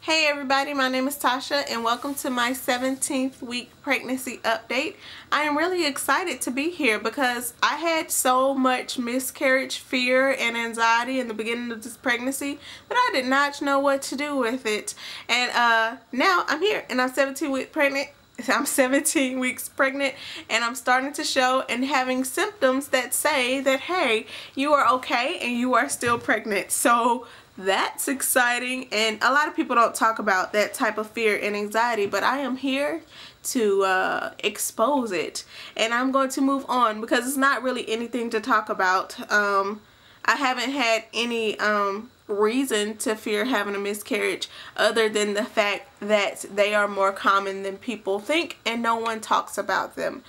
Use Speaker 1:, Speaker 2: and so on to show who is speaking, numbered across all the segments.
Speaker 1: Hey everybody, my name is Tasha and welcome to my 17th week pregnancy update. I am really excited to be here because I had so much miscarriage fear and anxiety in the beginning of this pregnancy that I did not know what to do with it. And now I'm here and I'm 17 weeks pregnant. I'm 17 weeks pregnant and I'm starting to show and having symptoms that say that, hey, you are okay and you are still pregnant. So that's exciting, and a lot of people don't talk about that type of fear and anxiety, but I am here to expose it, and I'm going to move on because it's not really anything to talk about. I haven't had any reason to fear having a miscarriage other than the fact that they are more common than people think and no one talks about them.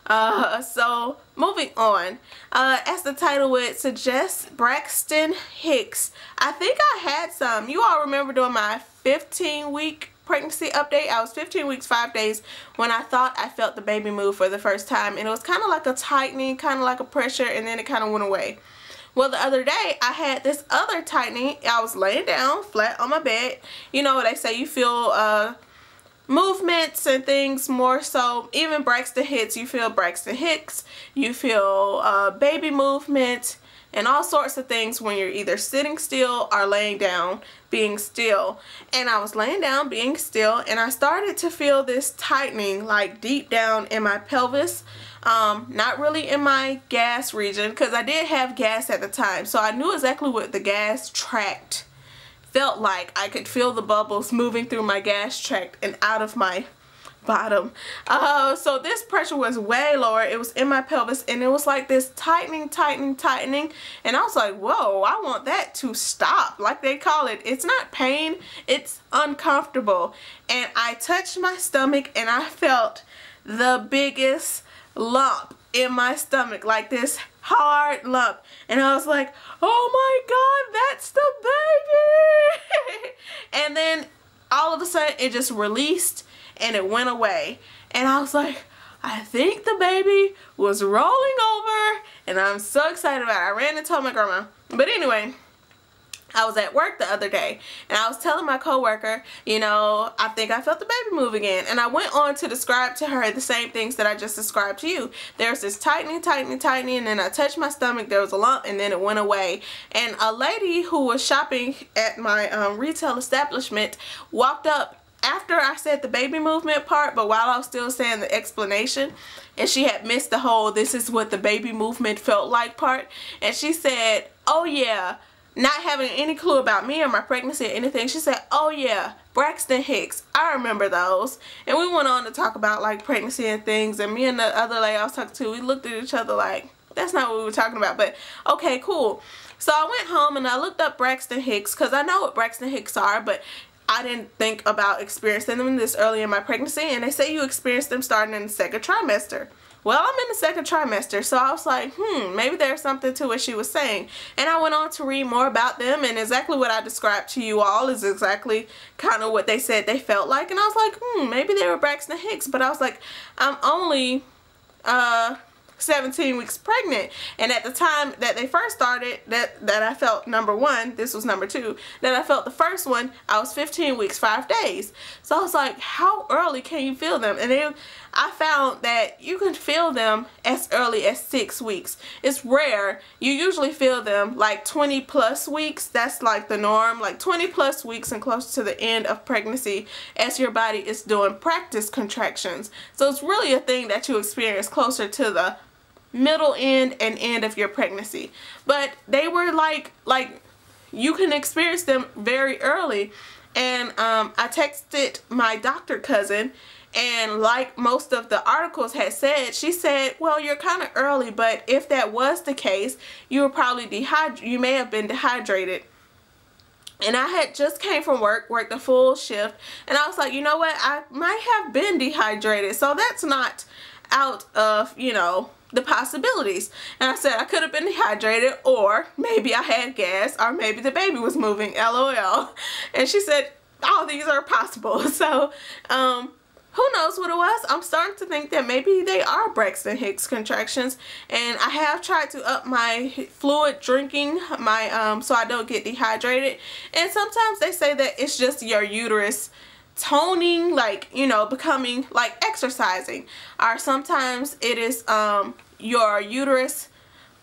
Speaker 1: So moving on, as the title would suggest, Braxton Hicks. I think I had some. You all remember doing my 15-week pregnancy update. I was 15 weeks 5 days when I thought I felt the baby move for the first time, and it was kind of like a tightening, kind of like a pressure, and then it kind of went away. Well, the other day I had this other tightening. I was laying down flat on my bed. You know what they say, you feel movements and things more so. Even Braxton Hicks, you feel Braxton Hicks, you feel baby movement and all sorts of things when you're either sitting still or laying down being still. And I was laying down being still and I started to feel this tightening like deep down in my pelvis, not really in my gas region because I did have gas at the time, so I knew exactly what the gas tract felt like. I could feel the bubbles moving through my gas tract and out of my bottom. So this pressure was way lower. It was in my pelvis and it was like this tightening, and I was like, whoa, I want that to stop. Like they call it, it's not pain, it's uncomfortable. And I touched my stomach and I felt the biggest lump in my stomach, like this hard lump, and I was like, oh my god, that's the baby. And then all of a sudden it just released and it went away, and I was like, I think the baby was rolling over, and I'm so excited about it. I ran and told my grandma. But anyway, I was at work the other day and I was telling my coworker, you know, I think I felt the baby move again, and I went on to describe to her the same things that I just described to you. There's this tightening, and then I touched my stomach, there was a lump, and then it went away. And a lady who was shopping at my retail establishment walked up after I said the baby movement part, but while I was still saying the explanation, and she had missed the whole this is what the baby movement felt like part, and she said, oh yeah, not having any clue about me or my pregnancy or anything, she said, oh yeah, Braxton Hicks, I remember those. And we went on to talk about like pregnancy and things, and me and the other lady I was talking to, we looked at each other like, that's not what we were talking about, but okay, cool. So I went home and I looked up Braxton Hicks because I know what Braxton Hicks are, but I didn't think about experiencing them this early in my pregnancy, and they say you experience them starting in the second trimester. Well, I'm in the second trimester, so I was like, maybe there's something to what she was saying. And I went on to read more about them, and exactly what I described to you all is exactly kind of what they said they felt like. And I was like, maybe they were Braxton Hicks, but I was like, I'm only 17 weeks pregnant, and at the time that they first started, that I felt number one, this was number two, that I felt the first one, I was 15 weeks 5 days. So I was like, how early can you feel them? And then I found that you can feel them as early as 6 weeks. It's rare. You usually feel them like 20 plus weeks. That's like the norm, like 20 plus weeks and close to the end of pregnancy as your body is doing practice contractions. So it's really a thing that you experience closer to the middle end and end of your pregnancy. But they were like you can experience them very early. And I texted my doctor cousin, and like most of the articles had said, she said, well, you're kind of early, but if that was the case, you were probably you may have been dehydrated. And I had just came from work, worked a full shift, and I was like, you know what, I might have been dehydrated, so that's not out of, you know, the possibilities. And I said I could have been dehydrated, or maybe I had gas, or maybe the baby was moving, LOL. And she said all these are possible. So who knows what it was. I'm starting to think that maybe they are Braxton Hicks contractions, and I have tried to up my fluid drinking, my so I don't get dehydrated, and sometimes they say that it's just your uterus toning, like, you know, becoming like exercising, or sometimes it is your uterus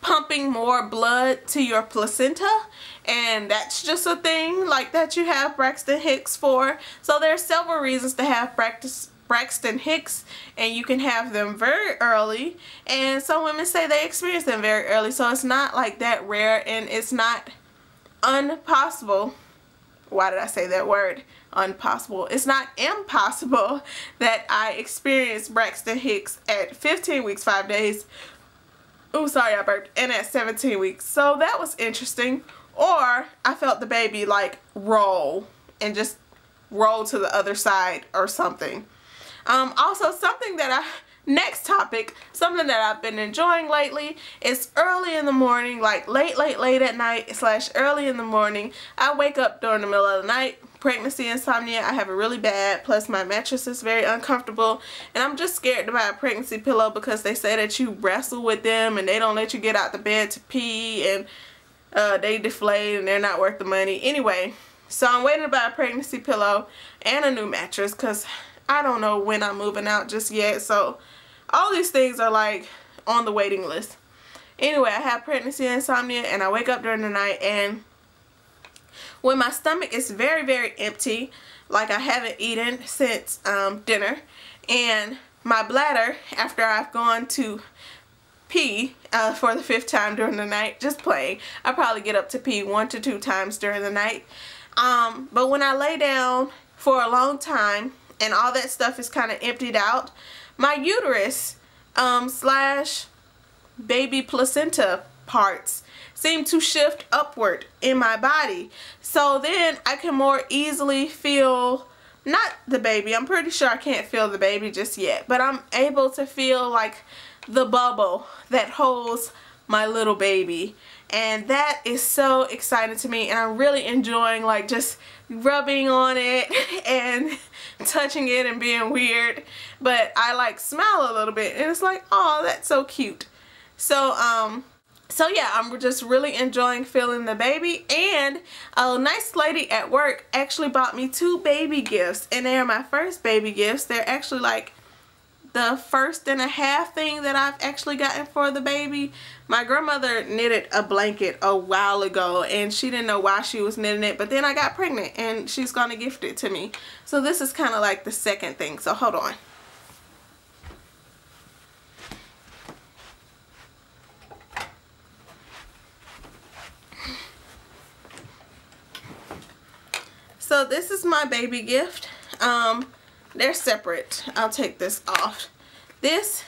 Speaker 1: pumping more blood to your placenta, and that's just a thing like that you have Braxton Hicks for. So there's several reasons to have Braxton Hicks, and you can have them very early, and some women say they experience them very early, so it's not like that rare, and it's not impossible. Why did I say that word? Impossible. It's not impossible that I experienced Braxton Hicks at 15 weeks 5 days. Oh, sorry, I burped. And at 17 weeks. So that was interesting. Or I felt the baby like roll and just roll to the other side or something. Also, something that next topic, something that I've been enjoying lately is early in the morning, like late at night / early in the morning. I wake up during the middle of the night. Pregnancy insomnia, I have it really bad, plus my mattress is very uncomfortable, and I'm just scared to buy a pregnancy pillow because they say that you wrestle with them and they don't let you get out the bed to pee, and they deflate and they're not worth the money. Anyway, so I'm waiting to buy a pregnancy pillow and a new mattress because I don't know when I'm moving out just yet, so all these things are like on the waiting list. Anyway, I have pregnancy insomnia, and I wake up during the night, and when my stomach is very empty, like I haven't eaten since dinner, and my bladder, after I've gone to pee for the 5th time during the night, just playing, I probably get up to pee 1 to 2 times during the night, but when I lay down for a long time and all that stuff is kind of emptied out, my uterus / baby placenta parts seem to shift upward in my body. So then I can more easily feel, not the baby, I'm pretty sure I can't feel the baby just yet, but I'm able to feel like the bubble that holds my little baby, and that is so exciting to me, and I'm really enjoying like just rubbing on it and touching it and being weird, but I like smile a little bit, and it's like, oh, that's so cute. So yeah, I'm just really enjoying feeling the baby, and a nice lady at work actually bought me 2 baby gifts, and they are my first baby gifts. They're actually like the 1.5 thing that I've actually gotten for the baby. My grandmother knitted a blanket a while ago, and she didn't know why she was knitting it, but then I got pregnant and she's gonna gift it to me. So this is kind of like the second thing, so hold on. So this is my baby gift. They're separate. I'll take this off. This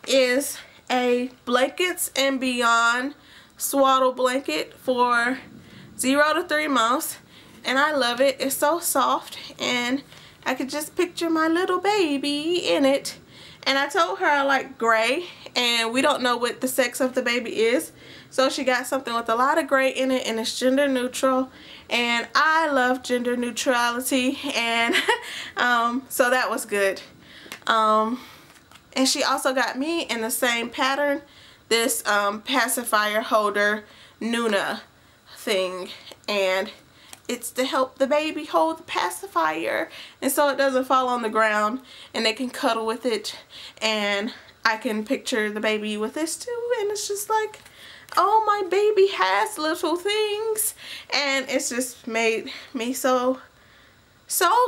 Speaker 1: is a Blankets and Beyond swaddle blanket for 0 to 3 months, and I love it. It's so soft, and I could just picture my little baby in it. And I told her I like gray, and we don't know what the sex of the baby is, so she got something with a lot of gray in it, and it's gender neutral, and I love gender neutrality, and so that was good. And she also got me in the same pattern this pacifier holder Nuna thing, and it's to help the baby hold the pacifier, and so it doesn't fall on the ground, and they can cuddle with it, and I can picture the baby with this too, and it's just like, oh, my baby has little things, and it's just made me so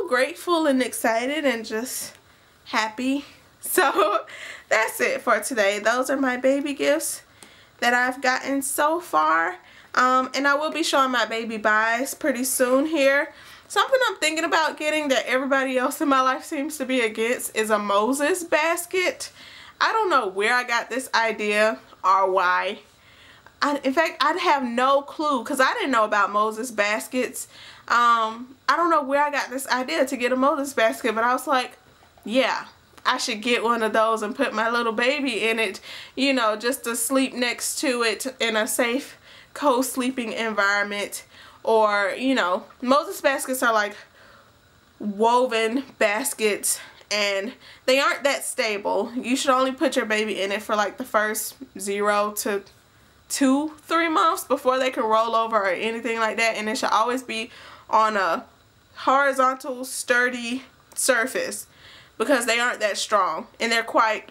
Speaker 1: grateful and excited and just happy. So that's it for today. Those are my baby gifts that I've gotten so far. And I will be showing my baby buys pretty soon here. Something I'm thinking about getting that everybody else in my life seems to be against is a Moses basket. I don't know where I got this idea or why. In fact, I have no clue because I didn't know about Moses baskets. I don't know where I got this idea to get a Moses basket, but I was like, yeah, I should get one of those and put my little baby in it, you know, just to sleep next to it in a safe, co-sleeping environment. Or, you know, Moses baskets are like woven baskets, and they aren't that stable. You should only put your baby in it for like the first 0 to 2-3 months before they can roll over or anything like that, and it should always be on a horizontal sturdy surface because they aren't that strong, and they're quite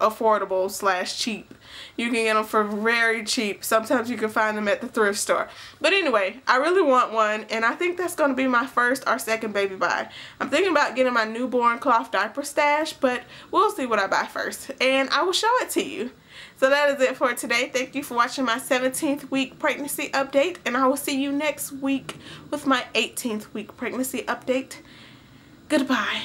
Speaker 1: affordable / cheap. You can get them for very cheap. Sometimes you can find them at the thrift store. But anyway, I really want one, and I think that's going to be my first or second baby buy. I'm thinking about getting my newborn cloth diaper stash, but we'll see what I buy first, and I will show it to you. So that is it for today. Thank you for watching my 17th week pregnancy update, and I will see you next week with my 18th week pregnancy update. Goodbye.